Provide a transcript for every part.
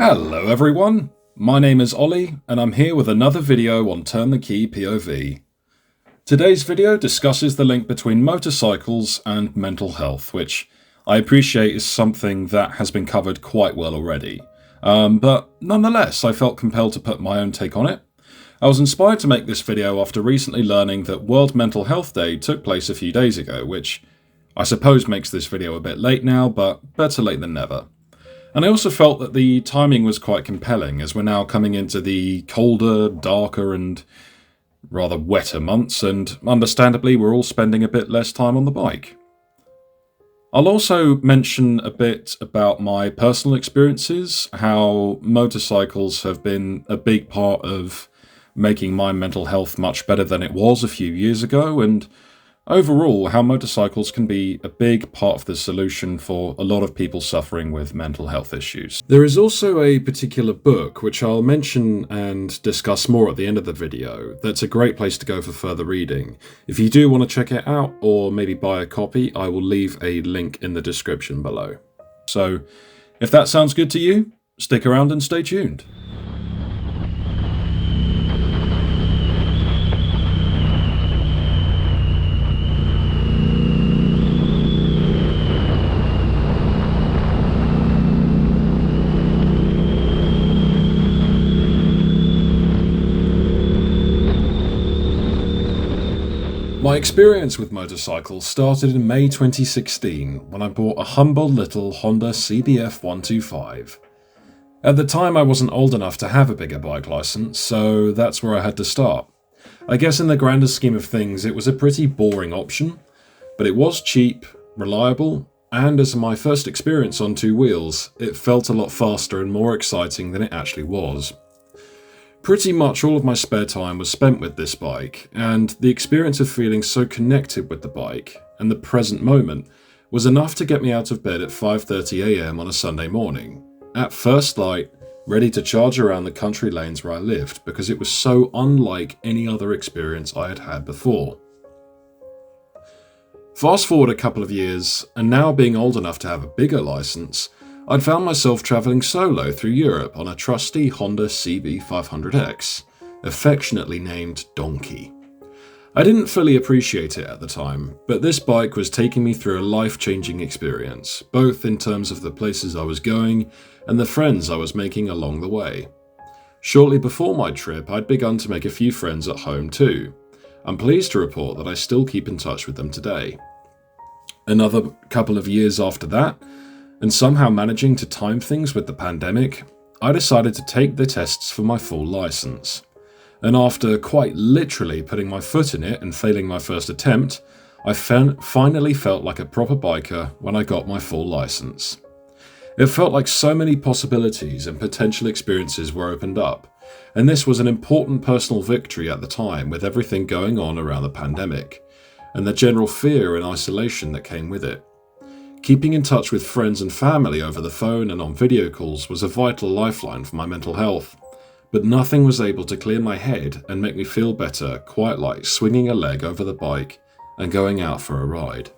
Hello everyone, my name is Olly and I'm here with another video on Turn the Key POV. Today's video discusses the link between motorcycles and mental health, which I appreciate is something that has been covered quite well already. But nonetheless, I felt compelled to put my own take on it. I was inspired to make this video after recently learning that World Mental Health Day took place a few days ago, which I suppose makes this video a bit late now, but better late than never. And I also felt that the timing was quite compelling, as we're now coming into the colder, darker and rather wetter months, and understandably we're all spending a bit less time on the bike. I'll also mention a bit about my personal experiences, how motorcycles have been a big part of making my mental health much better than it was a few years ago, and overall, how motorcycles can be a big part of the solution for a lot of people suffering with mental health issues. There is also a particular book, which I'll mention and discuss more at the end of the video, that's a great place to go for further reading. If you do want to check it out, or maybe buy a copy, I will leave a link in the description below. So, if that sounds good to you, stick around and stay tuned. My experience with motorcycles started in May 2016 when I bought a humble little Honda CBF 125. At the time I wasn't old enough to have a bigger bike license, so that's where I had to start. I guess in the grander scheme of things it was a pretty boring option, but it was cheap, reliable, and as my first experience on two wheels, it felt a lot faster and more exciting than it actually was. Pretty much all of my spare time was spent with this bike, and the experience of feeling so connected with the bike and the present moment was enough to get me out of bed at 5:30 AM on a Sunday morning, at first light, ready to charge around the country lanes where I lived, because it was so unlike any other experience I had had before. Fast forward a couple of years, and now being old enough to have a bigger license, I'd found myself travelling solo through Europe on a trusty Honda CB500X, affectionately named Donkey. I didn't fully appreciate it at the time, but this bike was taking me through a life-changing experience, both in terms of the places I was going and the friends I was making along the way. Shortly before my trip, I'd begun to make a few friends at home too. I'm pleased to report that I still keep in touch with them today. Another couple of years after that, and somehow managing to time things with the pandemic, I decided to take the tests for my full license. And after quite literally putting my foot in it and failing my first attempt, I finally felt like a proper biker when I got my full license. It felt like so many possibilities and potential experiences were opened up, and this was an important personal victory at the time with everything going on around the pandemic, and the general fear and isolation that came with it. Keeping in touch with friends and family over the phone and on video calls was a vital lifeline for my mental health, but nothing was able to clear my head and make me feel better quite like swinging a leg over the bike and going out for a ride.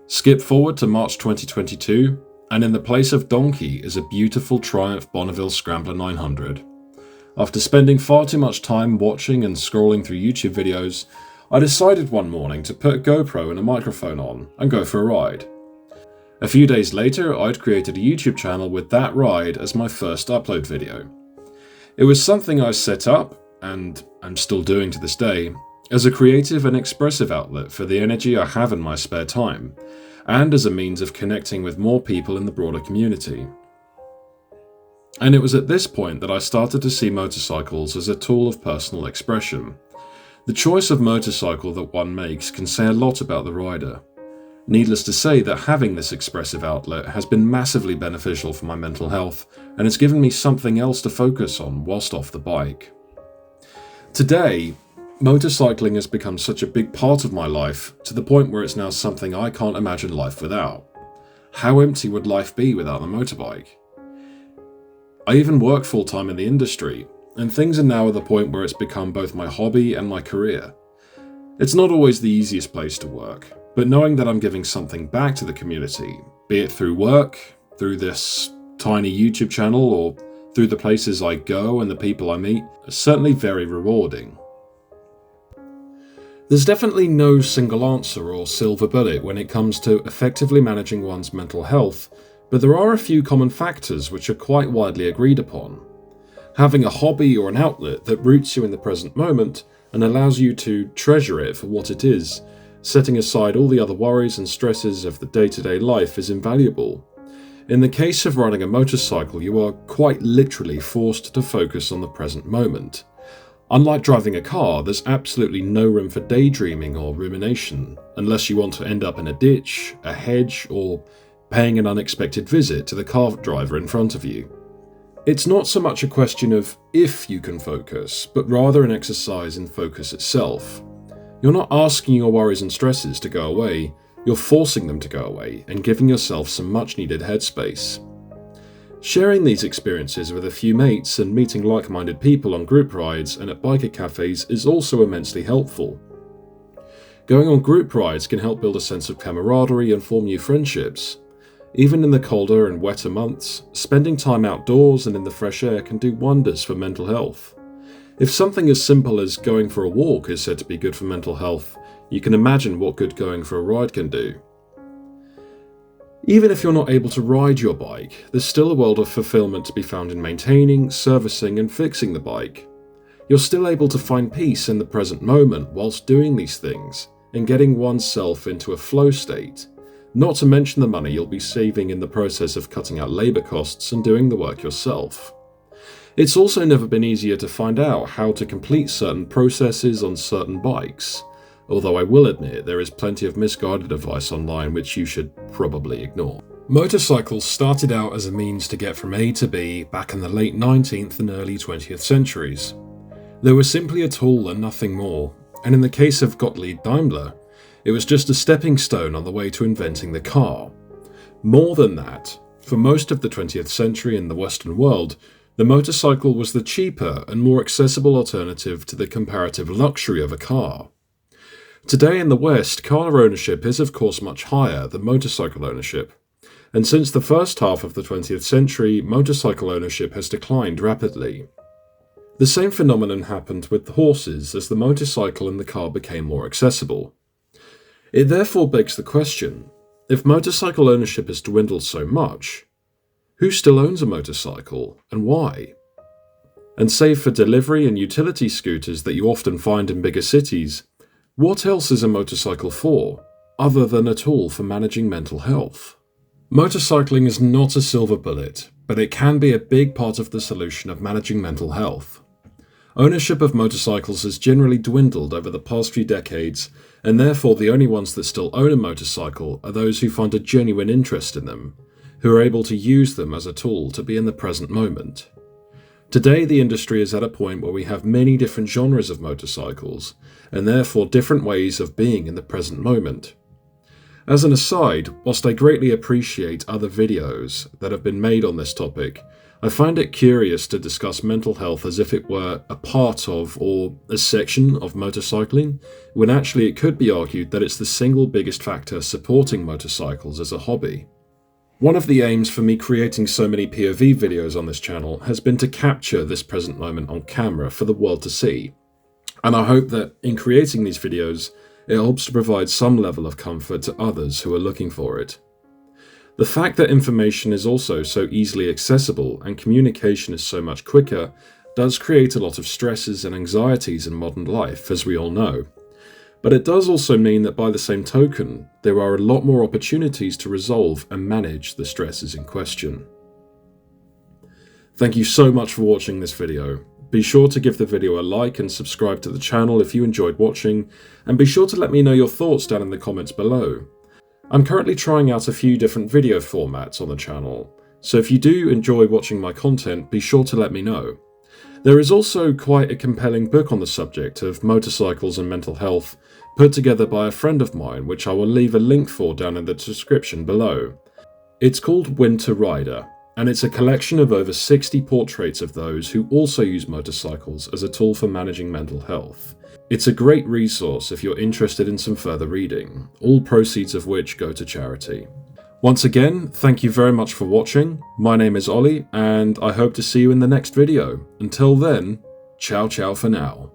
Skip forward to March 2022, and in the place of Donkey is a beautiful Triumph Bonneville Scrambler 900. After spending far too much time watching and scrolling through YouTube videos, I decided one morning to put a GoPro and a microphone on and go for a ride. A few days later, I'd created a YouTube channel with that ride as my first upload video. It was something I set up, and I'm still doing to this day, as a creative and expressive outlet for the energy I have in my spare time, and as a means of connecting with more people in the broader community. And it was at this point that I started to see motorcycles as a tool of personal expression. The choice of motorcycle that one makes can say a lot about the rider. Needless to say that having this expressive outlet has been massively beneficial for my mental health, and it's given me something else to focus on whilst off the bike. Today, motorcycling has become such a big part of my life, to the point where it's now something I can't imagine life without. How empty would life be without the motorbike? I even work full-time in the industry, and things are now at the point where it's become both my hobby and my career. It's not always the easiest place to work, but knowing that I'm giving something back to the community, be it through work, through this tiny YouTube channel or through the places I go and the people I meet are certainly very rewarding. There's definitely no single answer or silver bullet when it comes to effectively managing one's mental health, but there are a few common factors which are quite widely agreed upon. Having a hobby or an outlet that roots you in the present moment and allows you to treasure it for what it is, setting aside all the other worries and stresses of the day-to-day life, is invaluable. In the case of riding a motorcycle, you are quite literally forced to focus on the present moment. Unlike driving a car, there's absolutely no room for daydreaming or rumination, unless you want to end up in a ditch, a hedge, or paying an unexpected visit to the car driver in front of you. It's not so much a question of if you can focus, but rather an exercise in focus itself. You're not asking your worries and stresses to go away, you're forcing them to go away and giving yourself some much needed headspace. Sharing these experiences with a few mates and meeting like-minded people on group rides and at biker cafes is also immensely helpful. Going on group rides can help build a sense of camaraderie and form new friendships. Even in the colder and wetter months, spending time outdoors and in the fresh air can do wonders for mental health. If something as simple as going for a walk is said to be good for mental health, you can imagine what good going for a ride can do. Even if you're not able to ride your bike, there's still a world of fulfillment to be found in maintaining, servicing and fixing the bike. You're still able to find peace in the present moment whilst doing these things and getting oneself into a flow state. Not to mention the money you'll be saving in the process of cutting out labour costs and doing the work yourself. It's also never been easier to find out how to complete certain processes on certain bikes, although I will admit there is plenty of misguided advice online which you should probably ignore. Motorcycles started out as a means to get from A to B back in the late 19th and early 20th centuries. They were simply a tool and nothing more, and in the case of Gottlieb Daimler, it was just a stepping stone on the way to inventing the car. More than that, for most of the 20th century in the Western world, the motorcycle was the cheaper and more accessible alternative to the comparative luxury of a car. Today in the West, car ownership is of course much higher than motorcycle ownership, and since the first half of the 20th century, motorcycle ownership has declined rapidly. The same phenomenon happened with the horses as the motorcycle and the car became more accessible. It therefore begs the question, if motorcycle ownership has dwindled so much, who still owns a motorcycle and why? And save for delivery and utility scooters that you often find in bigger cities, what else is a motorcycle for, other than a tool for managing mental health? Motorcycling is not a silver bullet, but it can be a big part of the solution of managing mental health. Ownership of motorcycles has generally dwindled over the past few decades, and therefore the only ones that still own a motorcycle are those who find a genuine interest in them, who are able to use them as a tool to be in the present moment. Today the industry is at a point where we have many different genres of motorcycles, and therefore different ways of being in the present moment. As an aside, whilst I greatly appreciate other videos that have been made on this topic, I find it curious to discuss mental health as if it were a part of or a section of motorcycling, when actually it could be argued that it's the single biggest factor supporting motorcycles as a hobby. One of the aims for me creating so many POV videos on this channel has been to capture this present moment on camera for the world to see, and I hope that in creating these videos it helps to provide some level of comfort to others who are looking for it. The fact that information is also so easily accessible and communication is so much quicker does create a lot of stresses and anxieties in modern life, as we all know. But it does also mean that by the same token, there are a lot more opportunities to resolve and manage the stresses in question. Thank you so much for watching this video. Be sure to give the video a like and subscribe to the channel if you enjoyed watching, and be sure to let me know your thoughts down in the comments below. I'm currently trying out a few different video formats on the channel, so if you do enjoy watching my content, be sure to let me know. There is also quite a compelling book on the subject of motorcycles and mental health, put together by a friend of mine, which I will leave a link for down in the description below. It's called Winter Rider, and it's a collection of over 60 portraits of those who also use motorcycles as a tool for managing mental health. It's a great resource if you're interested in some further reading, all proceeds of which go to charity. Once again, thank you very much for watching. My name is Ollie, and I hope to see you in the next video. Until then, ciao ciao for now.